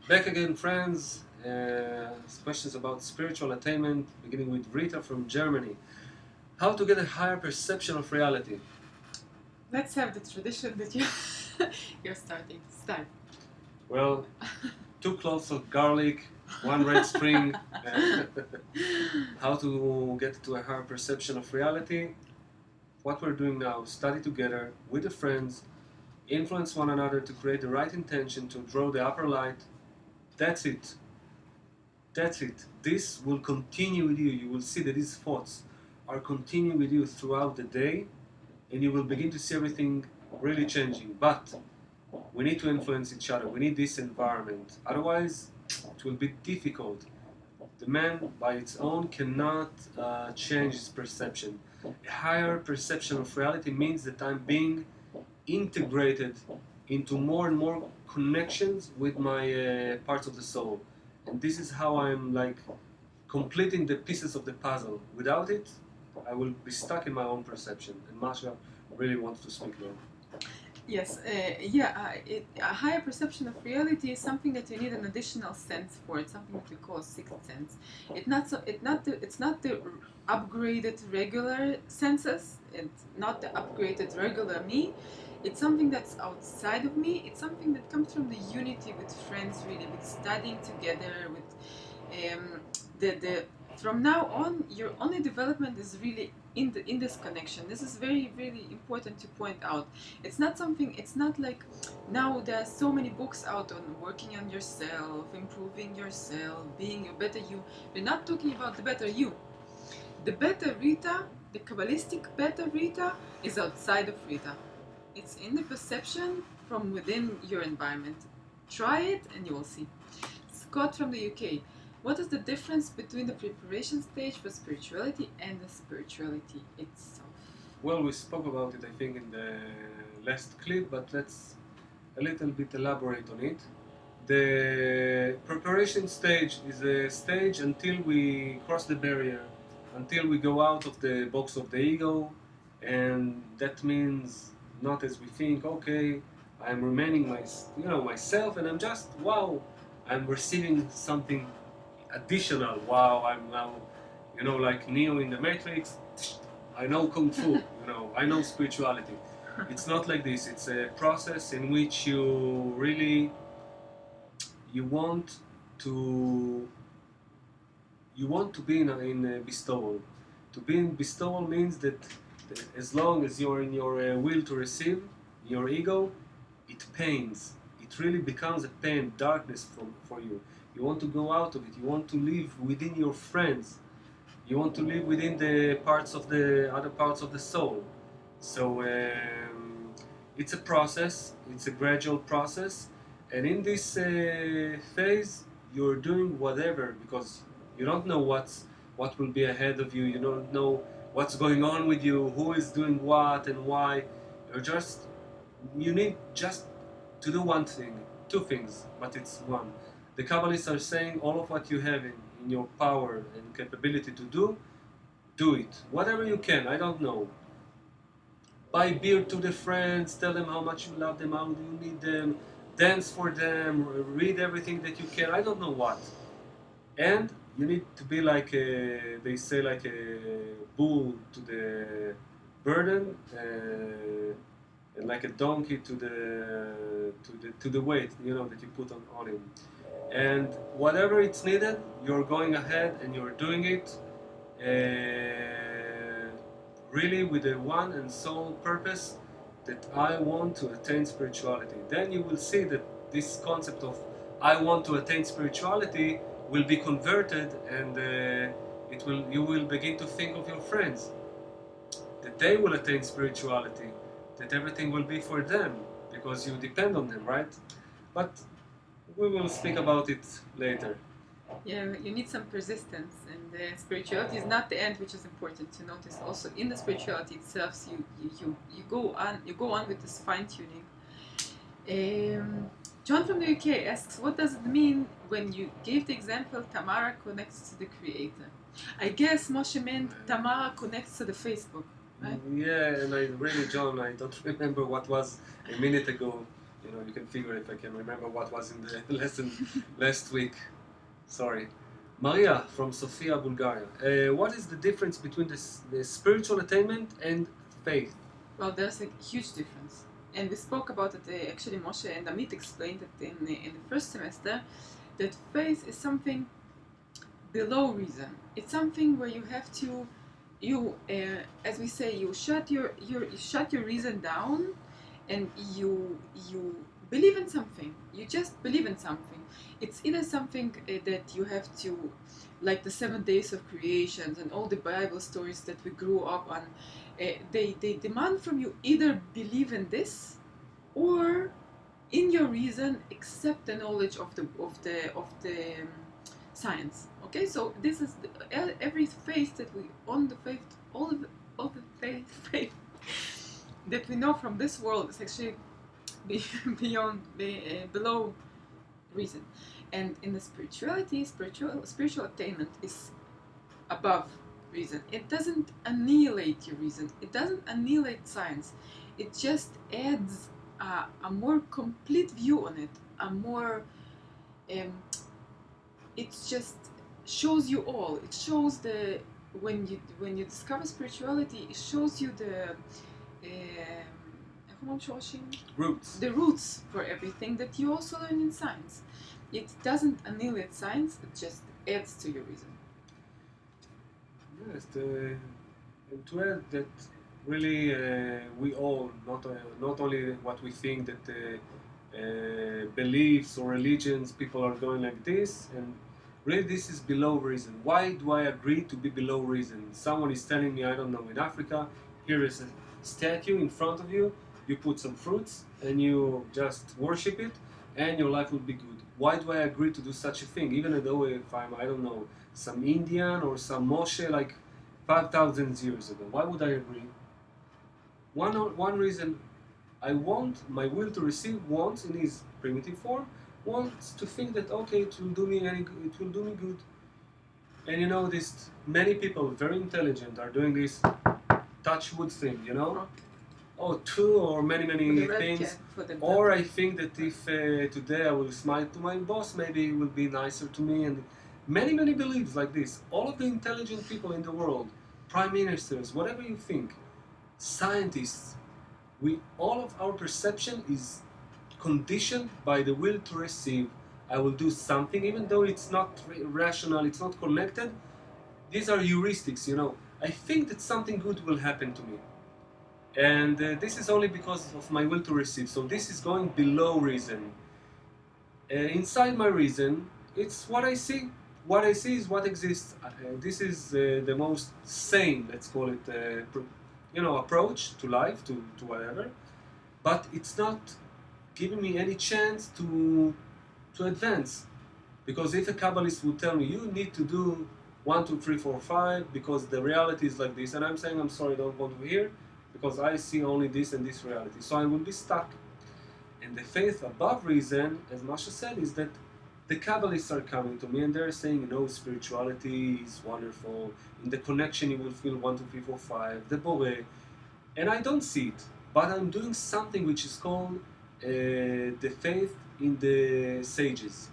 Back again, friends. Questions about spiritual attainment, beginning with Rita from Germany. How to get a higher perception of reality? Let's have the tradition that you're starting. Start. Well, 2 cloves of garlic, 1 red string. How to get to a higher perception of reality? What we're doing now, study together with the friends, influence one another to create the right intention to draw the upper light. That's it. That's it. This will continue with you. You will see that these thoughts are continuing with you throughout the day, and you will begin to see everything really changing. But we need to influence each other. We need this environment. Otherwise, it will be difficult. The man, by its own, cannot change his perception. A higher perception of reality means that I'm being integrated into more and more connections with my parts of the soul. And this is how I'm like completing the pieces of the puzzle. Without it, I will be stuck in my own perception. And Masha really wants to speak now. Yes, a higher perception of reality is something that you need an additional sense for. It's something that we call sixth sense. It's not the upgraded regular senses. It's not the upgraded regular me. It's something that's outside of me. It's something that comes from the unity with friends, really, with studying together, with the from now on, your only development is really in this connection. This is very, really important to point out. It's not something, it's not like now there are so many books out on working on yourself, improving yourself, being a better you. We're not talking about the better you. The better Rita, the Kabbalistic better Rita, is outside of Rita. It's in the perception from within your environment. Try it and you will see. Scott from the UK. What is the difference between the preparation stage for spirituality and the spirituality itself? Well, we spoke about it, I think, in the last clip, but let's a little bit elaborate on it. The preparation stage is a stage until we cross the barrier, until we go out of the box of the ego, and that means not as we think. Okay, I'm remaining myself, and I'm just wow, I'm receiving something additional. Wow, I'm now, like Neo in the Matrix. I know Kung Fu. I know spirituality. It's not like this. It's a process in which you really want to be in a bestowal. To be in bestowal means that as long as you're in your will to receive, your ego, it pains. It really becomes a pain, darkness for you. You want to go out of it. You want to live within your friends. You want to live within the parts of the other parts of the soul. So it's a process. It's a gradual process. And in this phase, you're doing whatever because you don't know what will be ahead of you. You don't know what's going on with you, who is doing what and why. You need just to do one thing, two things, but it's one. The Kabbalists are saying all of what you have in your power and capability to do it. Whatever you can, I don't know. Buy beer to the friends, tell them how much you love them, how you need them, dance for them, read everything that you can, I don't know what. And you need to be like they say, like a bull to the burden, and like a donkey to the weight, that you put on him. And whatever it's needed, you're going ahead and you're doing it really with the one and sole purpose that I want to attain spirituality. Then you will see that this concept of I want to attain spirituality will be converted, and you will begin to think of your friends, that they will attain spirituality, that everything will be for them because you depend on them, right? But we will speak about it later. Yeah, you need some persistence, and spirituality is not the end, which is important to notice. Also, in the spirituality itself, you go on with this fine tuning. John from the UK asks, what does it mean when you gave the example Tamara connects to the Creator? I guess Moshe meant Tamara connects to the Facebook, right? Yeah, and John, I don't remember what was a minute ago. You know, you can figure if I can remember what was in the lesson last week. Sorry. Maria from Sofia, Bulgaria. What is the difference between the spiritual attainment and faith? Well, there's a huge difference. And we spoke about it, actually Moshe and Amit explained it in the first semester, that faith is something below reason. It's something where you have to, as we say, you shut your reason down, and you believe in something. You just believe in something. It's either something that you have to, like the 7 days of creations and all the Bible stories that we grew up on. They demand from you either believe in this, or in your reason accept the knowledge of the science. Okay, so this is every faith that we all the faith that we know from this world is actually below reason. And in the spirituality, spiritual attainment is above reason. It doesn't annihilate your reason. It doesn't annihilate science. It just adds a more complete view on it. It just shows you all. It shows when you discover spirituality, it shows you Roots. The roots for everything that you also learn in science. It doesn't annihilate science, it just adds to your reason. Yes, and to add that really we all, not only what we think that beliefs or religions, people are going like this, and really this is below reason. Why do I agree to be below reason? Someone is telling me, I don't know, in Africa, here is a statue in front of you, you put some fruits and you just worship it and your life will be good. Why do I agree to do such a thing? Even though if I'm, I don't know, some Indian or some Moshe like 5,000 years ago, why would I agree? One reason, I want my will to receive wants in his primitive form, wants to think that okay, it will do me good. And you know, this many people, very intelligent, are doing this touch wood thing, you know? Oh, two or many things. Or I think that if today I will smile to my boss, maybe he will be nicer to me. And many beliefs like this. All of the intelligent people in the world, prime ministers, whatever you think, scientists, all of our perception is conditioned by the will to receive. I will do something, even though it's not rational, it's not connected. These are heuristics, you know. I think that something good will happen to me. And this is only because of my will to receive. So this is going below reason. Inside my reason, it's what I see. What I see is what exists. This is the most sane, let's call it, approach to life, to whatever. But it's not giving me any chance to advance. Because if a Kabbalist would tell me, you need to do 1, 2, 3, 4, 5, because the reality is like this, and I'm saying, I'm sorry, I don't want to hear, because I see only this and this reality. So I will be stuck. And the faith above reason, as Masha said, is that the Kabbalists are coming to me and they're saying, you know, spirituality is wonderful. In the connection you will feel 1, 2, 3, 4, 5, the Boré. And I don't see it. But I'm doing something which is called the faith in the sages.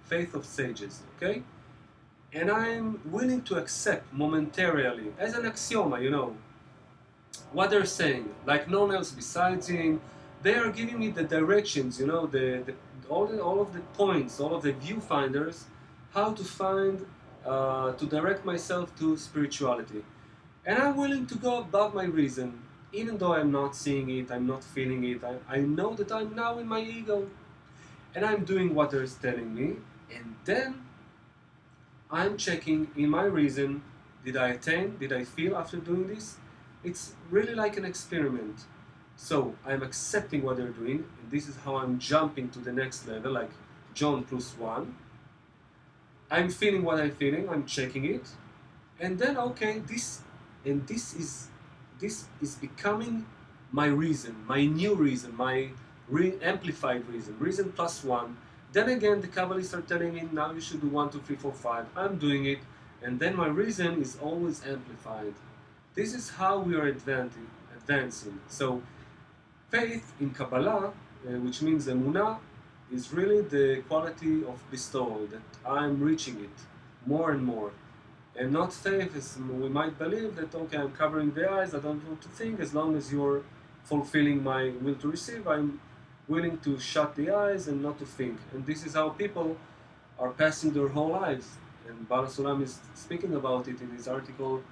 Faith of sages, okay? And I'm willing to accept momentarily, as an axioma, you know, what they're saying, like no one else besides him. They are giving me the directions, you know, all of the points, all of the viewfinders, how to find, to direct myself to spirituality. And I'm willing to go above my reason, even though I'm not seeing it, I'm not feeling it. I know that I'm now in my ego, and I'm doing what they're telling me, and then I'm checking in my reason, did I attain, did I feel after doing this? It's really like an experiment. So I'm accepting what they're doing, and this is how I'm jumping to the next level, like John +1. I'm feeling what I'm feeling, I'm checking it, and then okay, this is becoming my reason, my new reason, my amplified reason, reason +1. Then again, the Kabbalists are telling me, now you should do 1, 2, 3, 4, 5. I'm doing it, and then my reason is always amplified. This is how we are advancing. So, faith in Kabbalah which means emunah, is really the quality of bestowal, that I'm reaching it more and more. And not faith, as we might believe that, okay, I'm covering the eyes, I don't want to think, as long as you're fulfilling my will to receive, I'm willing to shut the eyes and not to think. And this is how people are passing their whole lives. And Bala Sulam is speaking about it in his article,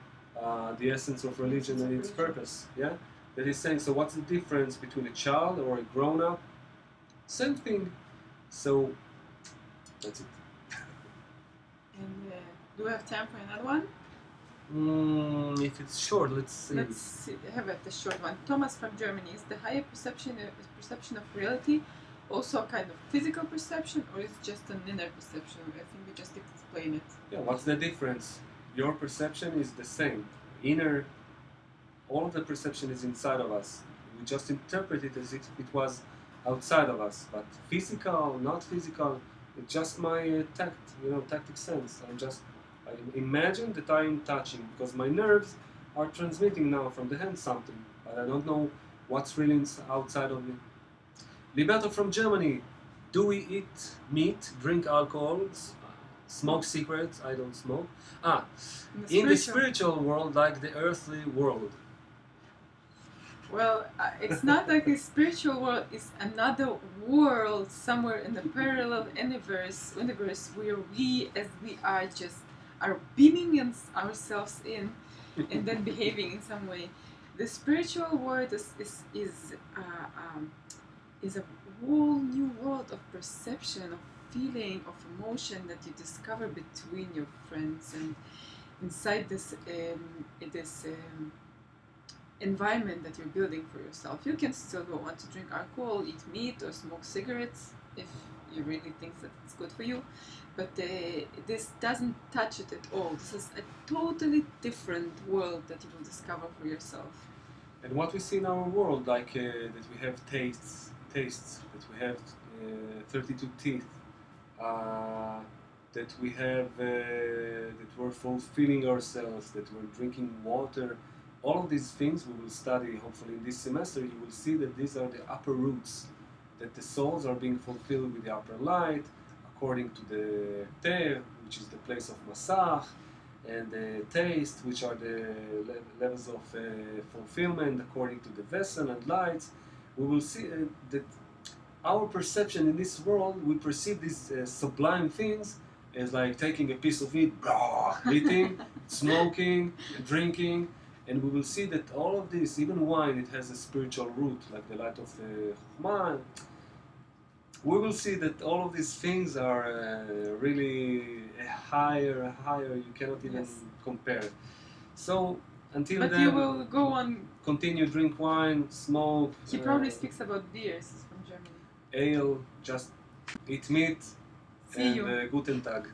The Essence of Religion and Its Purpose. Yeah? That he's saying, so what's the difference between a child or a grown-up? Same thing. So, that's it. And do we have time for another one? If it's short, let's see. Let's have it, the short one. Thomas from Germany. Is the higher perception of reality also a kind of physical perception, or is it just an inner perception? I think we just explain it. Yeah, what's the difference? Your perception is the same. Inner, all of the perception is inside of us. We just interpret it as if it was outside of us. But physical, not physical, it's just my tactic sense. I imagine that I am touching, because my nerves are transmitting now from the hand something, but I don't know what's really outside of me. Liberto from Germany. Do we eat meat, drink alcohol, smoke cigarettes? I don't smoke. In the spiritual world, like the earthly world. Well, it's not like the spiritual world is another world somewhere in the parallel universe where we, as we are, just are beaming ourselves in and then behaving in some way. The spiritual world is a whole new world of perception, of feeling, of emotion that you discover between your friends and inside this environment that you're building for yourself. You can still go on to drink alcohol, eat meat, or smoke cigarettes if you really think that it's good for you. But this doesn't touch it at all. This is a totally different world that you will discover for yourself. And what we see in our world, like that we have tastes, that we have 32 teeth, that we have, that we're fulfilling ourselves, that we're drinking water. All of these things we will study, hopefully in this semester. You will see that these are the upper roots, that the souls are being fulfilled with the upper light, according to the Ter, which is the place of Masach, and the taste, which are the levels of fulfillment according to the vessel and lights. We will see that our perception in this world, we perceive these sublime things as like taking a piece of meat, eating, smoking, drinking, and we will see that all of this, even wine, it has a spiritual root, like the light of the Chokhmah. We will see that all of these things are really higher, you cannot even compare. So, until then, you will go on... Continue, drink wine, smoke. He probably speaks about beers from Germany. Ale, just eat meat, See you. Guten Tag.